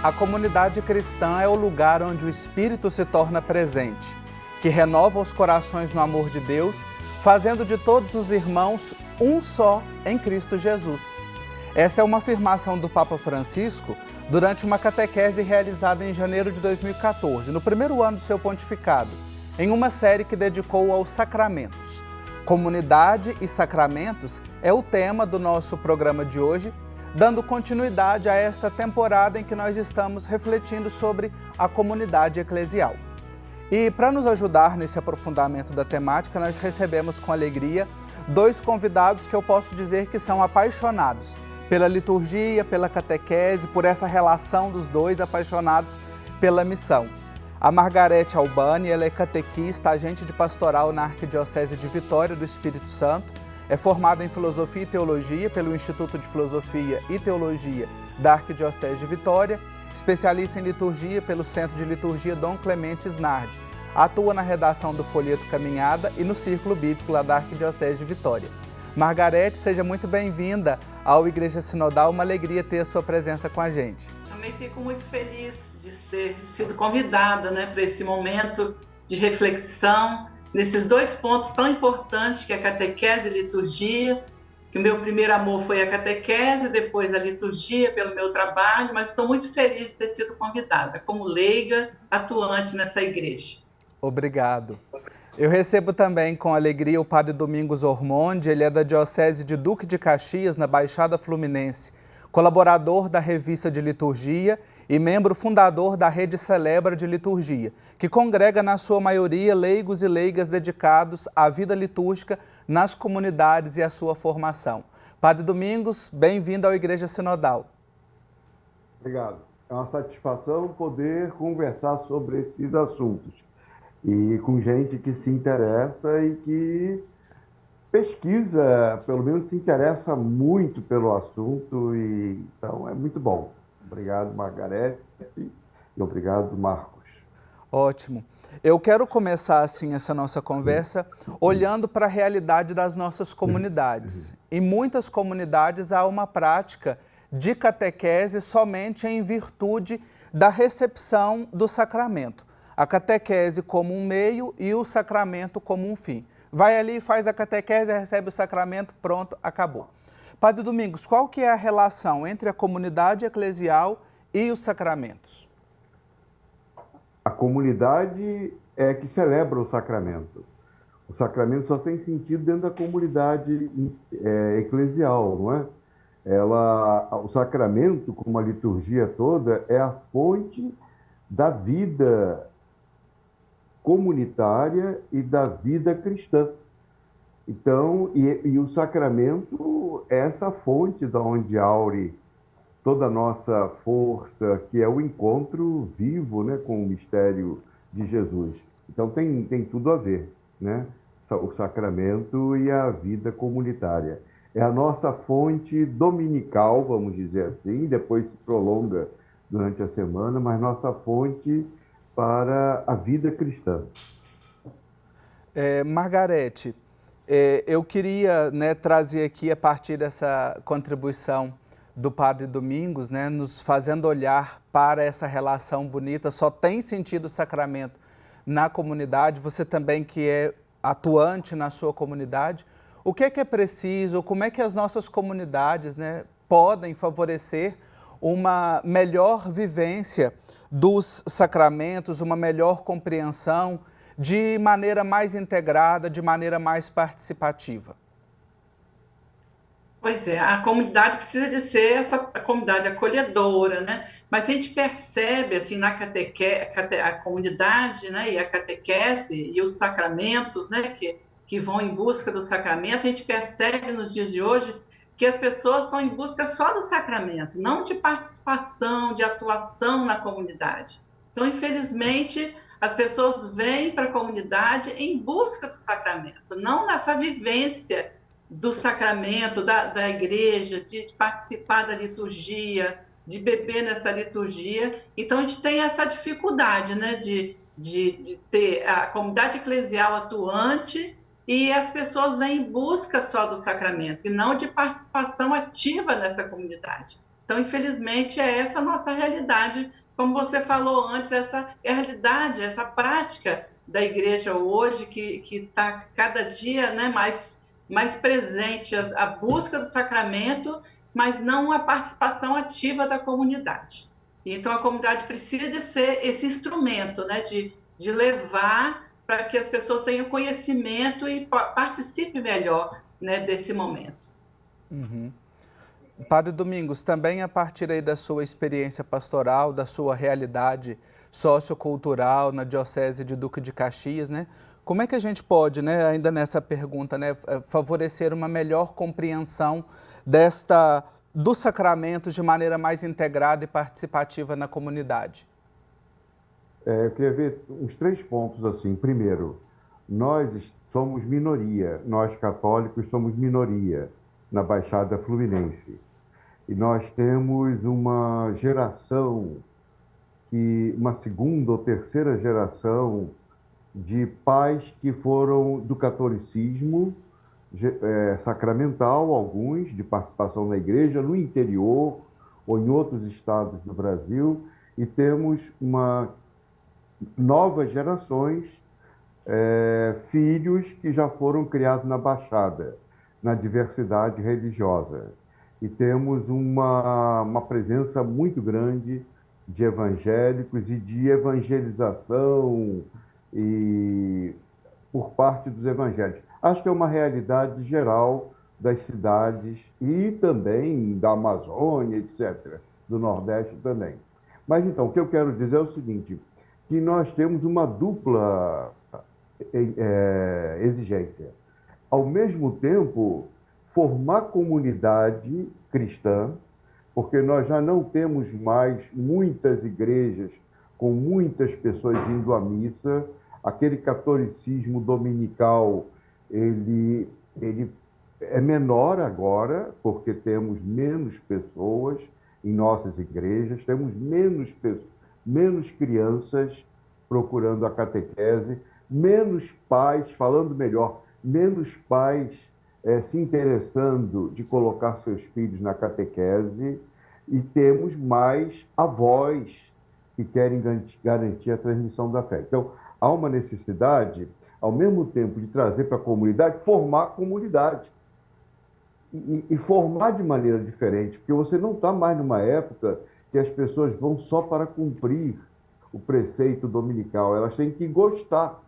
A comunidade cristã é o lugar onde o Espírito se torna presente, que renova os corações no amor de Deus, fazendo de todos os irmãos um só em Cristo Jesus. Esta é uma afirmação do Papa Francisco durante uma catequese realizada em janeiro de 2014, no primeiro ano do seu pontificado, em uma série que dedicou aos sacramentos. Comunidade e sacramentos é o tema do nosso programa de hoje, dando continuidade a esta temporada em que nós estamos refletindo sobre a comunidade eclesial. E para nos ajudar nesse aprofundamento da temática, nós recebemos com alegria dois convidados que eu posso dizer que são apaixonados pela liturgia, pela catequese, por essa relação dos dois, apaixonados pela missão. A Margarete Albani, ela é catequista, agente de pastoral na Arquidiocese de Vitória do Espírito Santo, é formada em Filosofia e Teologia pelo Instituto de Filosofia e Teologia da Arquidiocese de Vitória, especialista em liturgia pelo Centro de Liturgia Dom Clemente Snardi, atua na redação do Folheto Caminhada e no Círculo Bíblico lá da Arquidiocese de Vitória. Margarete, seja muito bem-vinda ao Igreja Sinodal, uma alegria ter a sua presença com a gente. Também fico muito feliz de ter sido convidada, para esse momento de reflexão, nesses dois pontos tão importantes, que é a catequese e a liturgia, que o meu primeiro amor foi a catequese, depois a liturgia pelo meu trabalho, mas estou muito feliz de ter sido convidada, como leiga, atuante nessa igreja. Obrigado. Eu recebo também com alegria o padre Domingos Ormonde, ele é da Diocese de Duque de Caxias, na Baixada Fluminense, colaborador da Revista de Liturgia e membro fundador da Rede Celebra de Liturgia, que congrega na sua maioria leigos e leigas dedicados à vida litúrgica nas comunidades e à sua formação. Padre Domingos, bem-vindo ao Igreja Sinodal. Obrigado. É uma satisfação poder conversar sobre esses assuntos e com gente que se interessa e que pesquisa, pelo menos se interessa muito pelo assunto, e então é muito bom. Obrigado, Margarete, e obrigado, Marcos. Ótimo. Eu quero começar assim essa nossa conversa olhando para a realidade das nossas comunidades. Em muitas comunidades há uma prática de catequese somente em virtude da recepção do sacramento. A catequese como um meio e o sacramento como um fim. Vai ali, faz a catequese, recebe o sacramento, pronto, acabou. Padre Domingos, qual que é a relação entre a comunidade eclesial e os sacramentos? A comunidade é que celebra o sacramento. O sacramento só tem sentido dentro da comunidade eclesial, não é? O sacramento, como a liturgia toda, é a fonte da vida comunitária e da vida cristã. Então, e o sacramento é essa fonte da onde aure toda a nossa força, que é o encontro vivo, com o mistério de Jesus. Então, tem tudo a ver, o sacramento e a vida comunitária. É a nossa fonte dominical, vamos dizer assim, depois se prolonga durante a semana, mas nossa fonte para a vida cristã. Margarete, eu queria trazer aqui, a partir dessa contribuição do Padre Domingos, nos fazendo olhar para essa relação bonita, só tem sentido o sacramento na comunidade, você também que é atuante na sua comunidade, o que é preciso, como é que as nossas comunidades podem favorecer uma melhor vivência dos sacramentos, uma melhor compreensão, de maneira mais integrada, de maneira mais participativa? Pois é, a comunidade precisa de ser essa comunidade acolhedora, Mas a gente percebe, assim, na a comunidade, e a catequese e os sacramentos, que vão em busca do sacramento, a gente percebe nos dias de hoje que as pessoas estão em busca só do sacramento, não de participação, de atuação na comunidade. Então, infelizmente, as pessoas vêm para a comunidade em busca do sacramento, não nessa vivência do sacramento, da igreja, de participar da liturgia, de beber nessa liturgia. Então, a gente tem essa dificuldade, de ter a comunidade eclesial atuante e as pessoas vêm em busca só do sacramento e não de participação ativa nessa comunidade. Então, Então, infelizmente, é essa a nossa realidade, como você falou antes, essa realidade, essa prática da igreja hoje, que está cada dia, né, mais presente, a busca do sacramento, mas não a participação ativa da comunidade. Então, a comunidade precisa de ser esse instrumento, né, de levar para que as pessoas tenham conhecimento e participem melhor, né, desse momento. Uhum. Padre Domingos, também a partir aí da sua experiência pastoral, da sua realidade sociocultural na Diocese de Duque de Caxias, né? Como é que a gente pode, né, ainda nessa pergunta, né, favorecer uma melhor compreensão dos sacramentos de maneira mais integrada e participativa na comunidade? Eu queria ver uns 3 pontos assim. Primeiro, nós somos minoria, nós católicos somos minoria na Baixada Fluminense. E nós temos uma geração, uma segunda ou terceira geração de pais que foram do catolicismo sacramental, alguns, de participação na igreja, no interior ou em outros estados do Brasil, e temos novas gerações, filhos que já foram criados na Baixada, na diversidade religiosa. E temos uma presença muito grande de evangélicos e de evangelização por parte dos evangélicos. Acho que é uma realidade geral das cidades e também da Amazônia, etc., do Nordeste também. Mas então, o que eu quero dizer é o seguinte, que nós temos uma dupla exigência. Ao mesmo tempo, formar comunidade cristã, porque nós já não temos mais muitas igrejas com muitas pessoas indo à missa. Aquele catolicismo dominical, ele é menor agora, porque temos menos pessoas em nossas igrejas, temos menos crianças procurando a catequese, menos pais, falando melhor, menos pais se interessando de colocar seus filhos na catequese, e temos mais avós que querem garantir a transmissão da fé. Então, há uma necessidade, ao mesmo tempo, de trazer para a comunidade, formar a comunidade. E formar de maneira diferente, porque você não está mais numa época que as pessoas vão só para cumprir o preceito dominical. Elas têm que gostar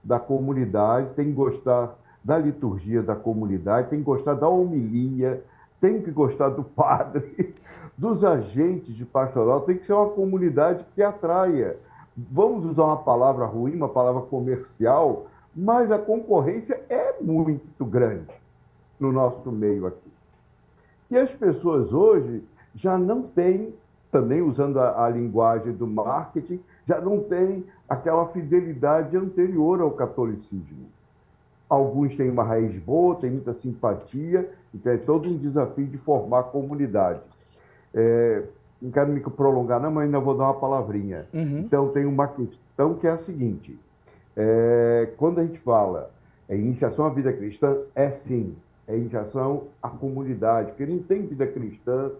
da comunidade, têm que gostar da liturgia da comunidade, tem que gostar da homilia, tem que gostar do padre, dos agentes de pastoral, tem que ser uma comunidade que atraia. Vamos usar uma palavra ruim, uma palavra comercial, mas a concorrência é muito grande no nosso meio aqui. E as pessoas hoje já não têm, também usando a linguagem do marketing, já não têm aquela fidelidade anterior ao catolicismo. Alguns têm uma raiz boa, têm muita simpatia, então é todo um desafio de formar comunidade. Não quero me prolongar, não, mas ainda vou dar uma palavrinha. Uhum. Então, tem uma questão que é a seguinte. Quando a gente fala iniciação à vida cristã, sim, é iniciação à comunidade, porque não tem vida cristã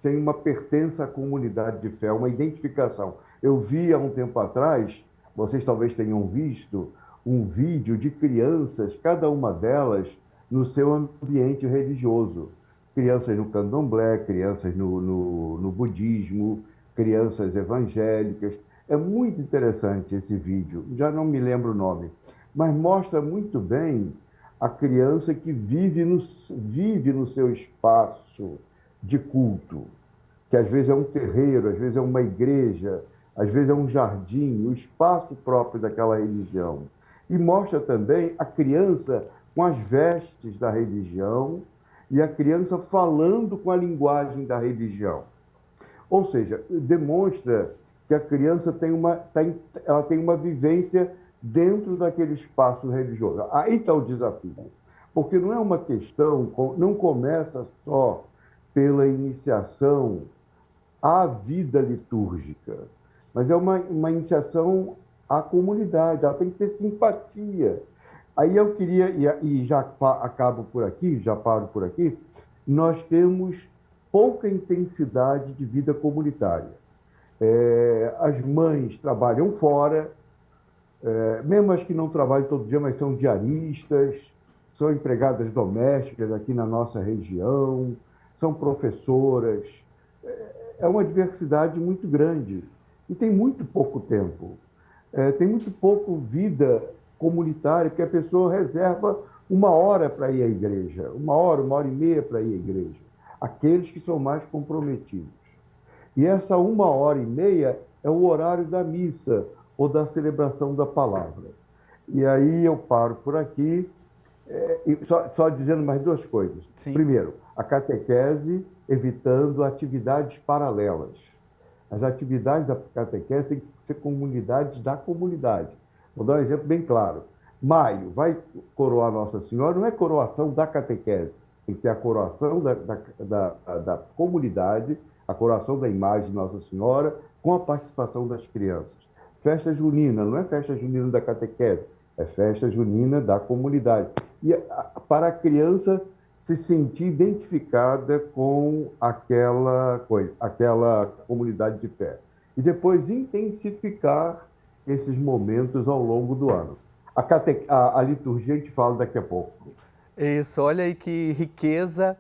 sem uma pertença à comunidade de fé, uma identificação. Eu vi há um tempo atrás, vocês talvez tenham visto, um vídeo de crianças, cada uma delas no seu ambiente religioso. Crianças no candomblé, crianças no budismo, crianças evangélicas. É muito interessante esse vídeo, já não me lembro o nome, mas mostra muito bem a criança que vive no seu espaço de culto, que às vezes é um terreiro, às vezes é uma igreja, às vezes é um jardim, o espaço próprio daquela religião. E mostra também a criança com as vestes da religião e a criança falando com a linguagem da religião. Ou seja, demonstra que a criança tem uma vivência dentro daquele espaço religioso. Aí está o desafio, porque não é uma questão, não começa só pela iniciação à vida litúrgica, mas é uma iniciação à comunidade, ela tem que ter simpatia. Aí eu queria, e já acabo por aqui, já paro por aqui, nós temos pouca intensidade de vida comunitária. As mães trabalham fora, mesmo as que não trabalham todo dia, mas são diaristas, são empregadas domésticas aqui na nossa região, são professoras. É uma diversidade muito grande e tem muito pouco tempo. Tem muito pouco vida comunitária, porque a pessoa reserva 1 hora para ir à igreja, 1 hora e meia para ir à igreja. Aqueles que são mais comprometidos. E essa 1 hora e meia é o horário da missa ou da celebração da palavra. E aí eu paro por aqui, só dizendo mais 2 coisas. Sim. Primeiro, a catequese evitando atividades paralelas. As atividades da catequese têm que ser comunidades da comunidade. Vou dar um exemplo bem claro. Maio vai coroar Nossa Senhora, não é coroação da catequese, tem que ter a coroação da comunidade, a coroação da imagem de Nossa Senhora, com a participação das crianças. Festa junina, não é festa junina da catequese, é festa junina da comunidade. E para a criança se sentir identificada com aquela comunidade de fé. E depois intensificar esses momentos ao longo do ano. A liturgia a gente fala daqui a pouco. Isso, olha aí que riqueza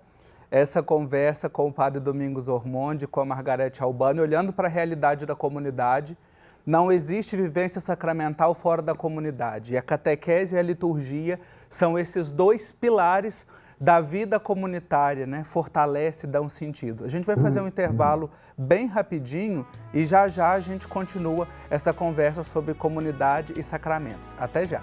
essa conversa com o Padre Domingos Ormondi, com a Margarete Albani, olhando para a realidade da comunidade. Não existe vivência sacramental fora da comunidade. E a catequese e a liturgia são esses 2 pilares da vida comunitária, né? Fortalece, dá um sentido. A gente vai fazer um intervalo bem rapidinho e já já a gente continua essa conversa sobre comunidade e sacramentos. Até já!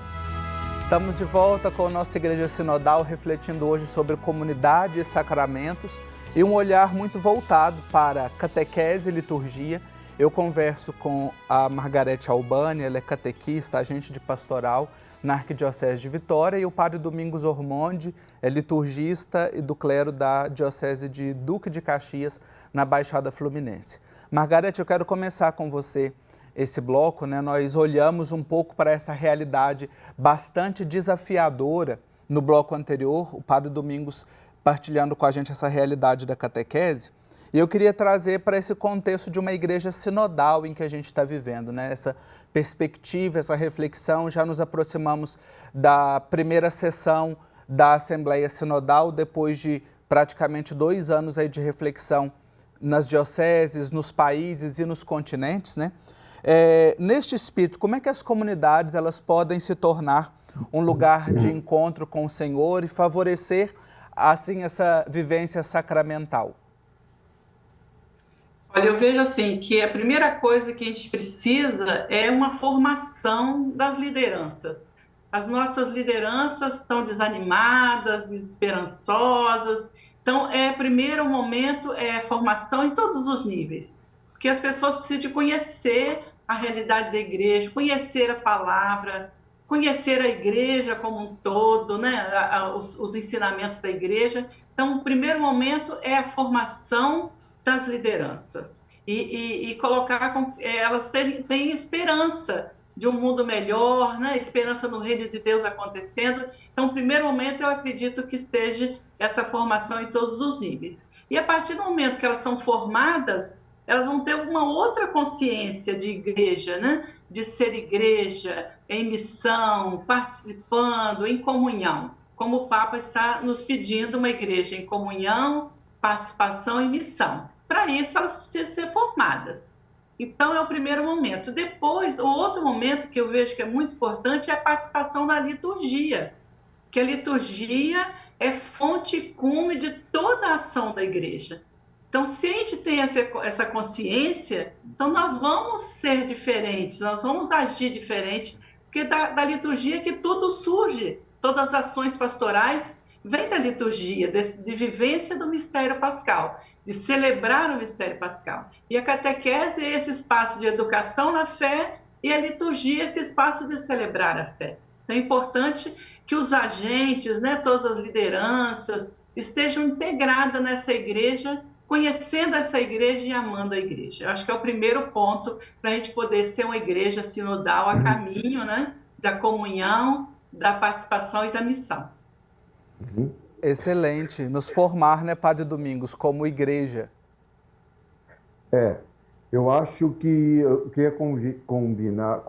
Estamos de volta com a nossa Igreja Sinodal, refletindo hoje sobre comunidade e sacramentos e um olhar muito voltado para catequese e liturgia. Eu converso com a Margarete Albani, ela é catequista, agente de pastoral na Arquidiocese de Vitória, e o Padre Domingos Ormondi é liturgista e do clero da Diocese de Duque de Caxias, na Baixada Fluminense. Margarete, eu quero começar com você esse bloco, né? Nós olhamos um pouco para essa realidade bastante desafiadora no bloco anterior, o Padre Domingos partilhando com a gente essa realidade da catequese. E eu queria trazer para esse contexto de uma igreja sinodal em que a gente está vivendo, né? Essa perspectiva, essa reflexão. Já nos aproximamos da primeira sessão da Assembleia Sinodal, depois de praticamente 2 anos aí de reflexão nas dioceses, nos países e nos continentes, né? Neste espírito, como é que as comunidades elas podem se tornar um lugar de encontro com o Senhor e favorecer, assim, essa vivência sacramental? Olha, eu vejo assim que a primeira coisa que a gente precisa é uma formação das lideranças. As nossas lideranças estão desanimadas, desesperançosas. Então, primeiro momento é formação em todos os níveis, porque as pessoas precisam de conhecer a realidade da igreja, conhecer a palavra, conhecer a igreja como um todo, né? Os ensinamentos da igreja. Então, o primeiro momento é a formação das lideranças e colocar elas têm esperança de um mundo melhor, né? Esperança no reino de Deus acontecendo. Então, o primeiro momento eu acredito que seja essa formação em todos os níveis. E a partir do momento que elas são formadas, elas vão ter uma outra consciência de igreja, né? De ser igreja, em missão, participando, em comunhão. Como o Papa está nos pedindo, uma igreja em comunhão, participação e missão. Para isso, elas precisam ser formadas. Então, é o primeiro momento. Depois, o outro momento que eu vejo que é muito importante é a participação na liturgia, que a liturgia é fonte e cume de toda a ação da igreja. Então, se a gente tem essa consciência, então nós vamos ser diferentes, nós vamos agir diferente, porque da liturgia que tudo surge, todas as ações pastorais vêm da liturgia, de vivência do mistério pascal, de celebrar o mistério pascal. E a catequese é esse espaço de educação na fé e a liturgia é esse espaço de celebrar a fé. Então, é importante que os agentes, né, todas as lideranças, estejam integradas nessa igreja, conhecendo essa igreja e amando a igreja. Eu acho que é o primeiro ponto para a gente poder ser uma igreja sinodal a caminho, né, da comunhão, da participação e da missão. Excelente. Nos formar, né, Padre Domingos, como igreja. Eu acho que eu queria concordar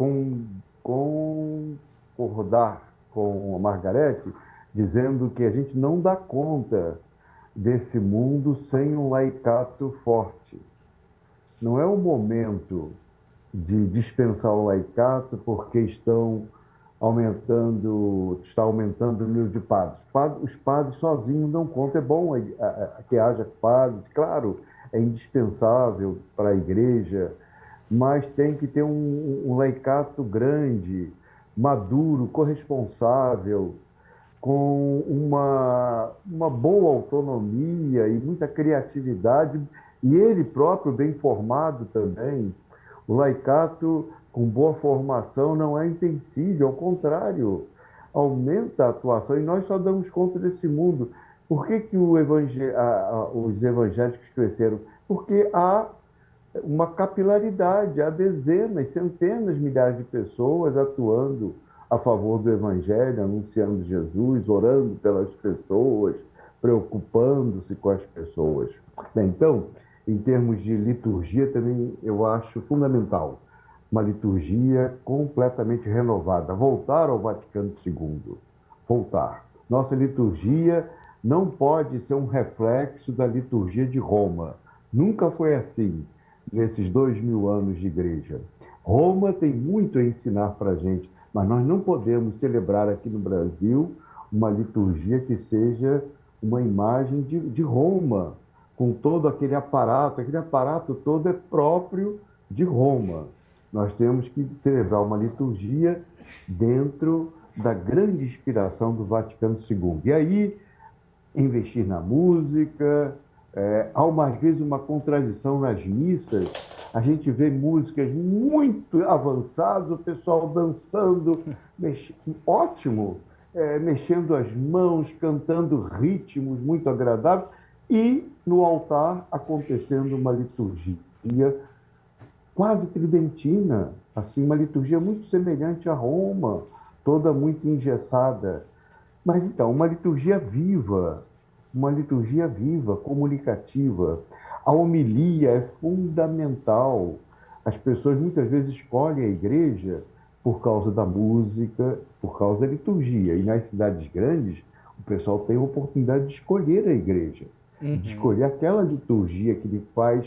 com a Margarete, dizendo que a gente não dá conta desse mundo sem um laicato forte. Não é o momento de dispensar o laicato porque está aumentando o número de padres. Os padres sozinhos não contam. É bom que haja padres, claro, é indispensável para a igreja, mas tem que ter um laicato grande, maduro, corresponsável, com uma boa autonomia e muita criatividade, e ele próprio bem formado também. O laicato com boa formação não é intensível, ao contrário, aumenta a atuação, e nós só damos conta desse mundo. Por que os evangélicos cresceram? Porque há uma capilaridade, há dezenas, centenas, milhares de pessoas atuando a favor do evangelho, anunciando Jesus, orando pelas pessoas, preocupando-se com as pessoas. Bem, então, em termos de liturgia, também eu acho fundamental uma liturgia completamente renovada, voltar ao Vaticano II, voltar. Nossa liturgia não pode ser um reflexo da liturgia de Roma. Nunca foi assim, nesses 2000 anos de igreja. Roma tem muito a ensinar para a gente, mas nós não podemos celebrar aqui no Brasil uma liturgia que seja uma imagem de Roma, com todo aquele aparato todo é próprio de Roma. Nós temos que celebrar uma liturgia dentro da grande inspiração do Vaticano II. E aí, investir na música, há às vezes uma contradição nas missas, a gente vê músicas muito avançadas, o pessoal dançando, ótimo, mexendo as mãos, cantando ritmos muito agradáveis, e no altar acontecendo uma liturgia quase tridentina, assim, uma liturgia muito semelhante a Roma, toda muito engessada. Mas então, uma liturgia viva, comunicativa. A homilia é fundamental. As pessoas muitas vezes escolhem a igreja por causa da música, por causa da liturgia. E nas cidades grandes, o pessoal tem a oportunidade de escolher a igreja, de escolher aquela liturgia que lhe faz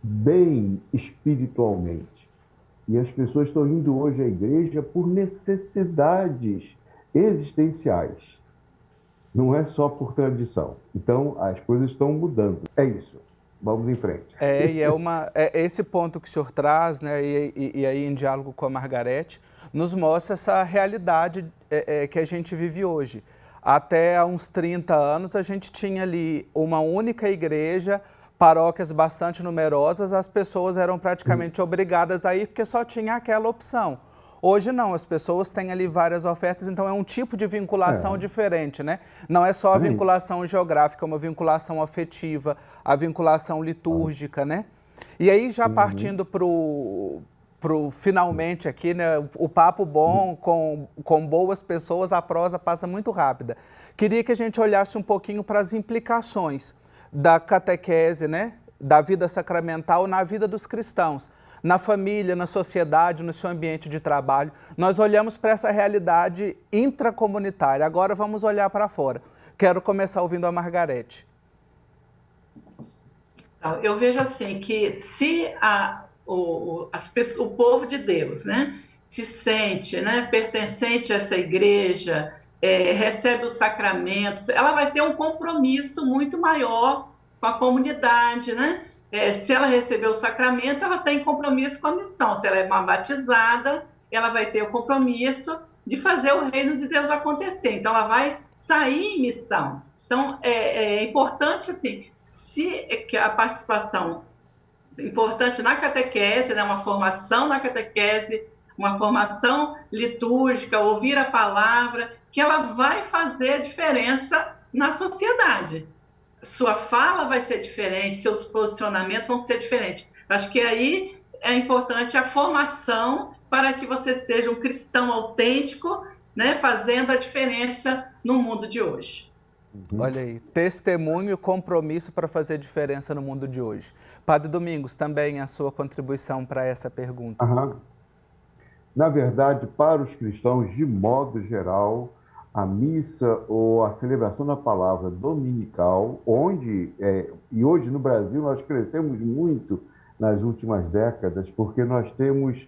bem espiritualmente. E as pessoas estão indo hoje à igreja por necessidades existenciais. Não é só por tradição. Então, as coisas estão mudando. É isso. Vamos em frente. Esse ponto que o senhor traz, né, e aí em diálogo com a Margarete, nos mostra essa realidade que a gente vive hoje. Até há uns 30 anos, a gente tinha ali uma única igreja, paróquias bastante numerosas, as pessoas eram praticamente obrigadas a ir porque só tinha aquela opção. Hoje não, as pessoas têm ali várias ofertas, então é um tipo de vinculação diferente, né? Não é só a vinculação geográfica, é uma vinculação afetiva, a vinculação litúrgica, né? E aí, já partindo pro finalmente aqui, né? O papo bom, com boas pessoas, a prosa passa muito rápida. Queria que a gente olhasse um pouquinho para as implicações da catequese, né? Da vida sacramental na vida dos cristãos, na família, na sociedade, no seu ambiente de trabalho. Nós olhamos para essa realidade intracomunitária. Agora vamos olhar para fora. Quero começar ouvindo a Margarete. Eu vejo assim que se o povo de Deus, né, se sente, né, pertencente a essa igreja, recebe os sacramentos, ela vai ter um compromisso muito maior com a comunidade, né? Se ela receber o sacramento, ela tem compromisso com a missão. Se ela é uma batizada, ela vai ter o compromisso de fazer o reino de Deus acontecer. Então, ela vai sair em missão. Então, é importante, assim, que a participação importante na catequese, né, uma formação na catequese, uma formação litúrgica, ouvir a palavra, que ela vai fazer a diferença na sociedade. Sua fala vai ser diferente, seus posicionamentos vão ser diferentes. Acho que aí é importante a formação para que você seja um cristão autêntico, né, fazendo a diferença no mundo de hoje. Olha aí, testemunho e compromisso para fazer diferença no mundo de hoje. Padre Domingos, também a sua contribuição para essa pergunta. Aham. Na verdade, para os cristãos, de modo geral, a missa ou a celebração da palavra dominical, e hoje no Brasil nós crescemos muito nas últimas décadas, porque nós temos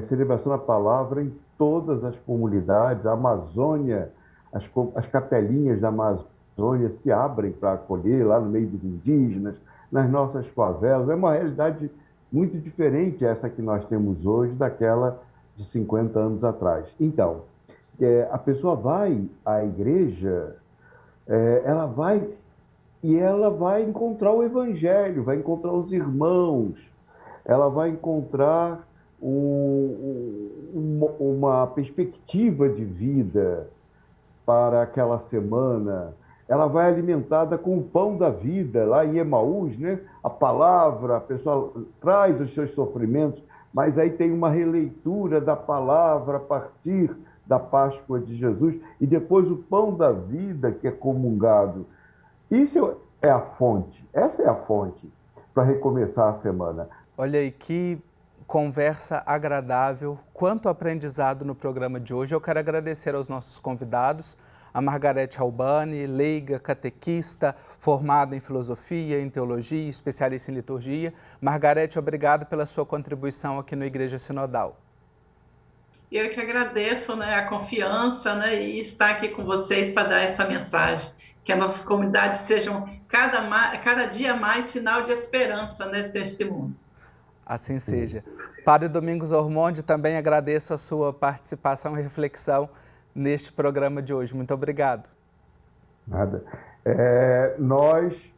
celebração da palavra em todas as comunidades. A Amazônia, as capelinhas da Amazônia se abrem para acolher lá no meio dos indígenas, nas nossas favelas. É uma realidade muito diferente essa que nós temos hoje daquela de 50 anos atrás. Então, a pessoa vai à igreja, ela vai encontrar o Evangelho, vai encontrar os irmãos, ela vai encontrar uma perspectiva de vida para aquela semana. Ela vai alimentada com o pão da vida, lá em Emaús, né? A palavra, a pessoa traz os seus sofrimentos, mas aí tem uma releitura da palavra a partir da Páscoa de Jesus, e depois o pão da vida que é comungado. Isso é a fonte, essa é a fonte para recomeçar a semana. Olha aí, que conversa agradável, quanto aprendizado no programa de hoje. Eu quero agradecer aos nossos convidados, a Margarete Albani, leiga, catequista, formada em filosofia, em teologia, especialista em liturgia. Margarete, obrigado pela sua contribuição aqui no Igreja Sinodal. Eu que agradeço, né, a confiança, né, e estar aqui com vocês para dar essa mensagem, que as nossas comunidades sejam cada dia mais sinal de esperança nesse mundo. Assim seja. Padre Domingos Ormonde, também agradeço a sua participação e reflexão neste programa de hoje. Muito obrigado. Nada.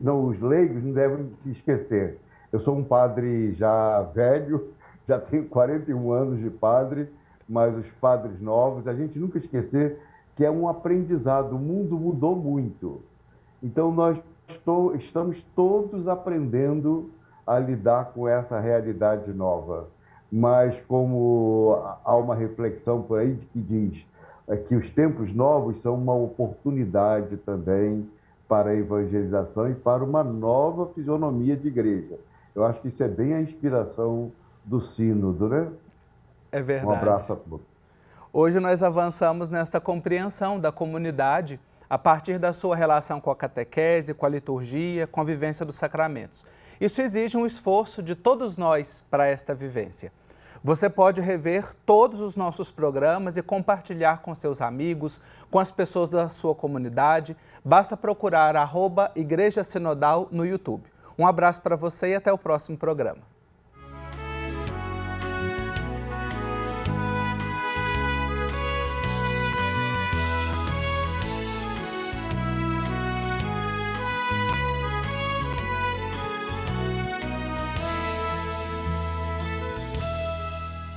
Os leigos, não devem se esquecer. Eu sou um padre já velho, já tenho 41 anos de padre, mas os padres novos, a gente nunca esquecer que é um aprendizado. O mundo mudou muito. Então, nós estamos todos aprendendo a lidar com essa realidade nova. Mas como há uma reflexão por aí que diz que os tempos novos são uma oportunidade também para a evangelização e para uma nova fisionomia de igreja. Eu acho que isso é bem a inspiração do sínodo, né? É verdade. Um abraço a todos. Hoje nós avançamos nesta compreensão da comunidade a partir da sua relação com a catequese, com a liturgia, com a vivência dos sacramentos. Isso exige um esforço de todos nós para esta vivência. Você pode rever todos os nossos programas e compartilhar com seus amigos, com as pessoas da sua comunidade. Basta procurar @Igreja Sinodal no YouTube. Um abraço para você e até o próximo programa.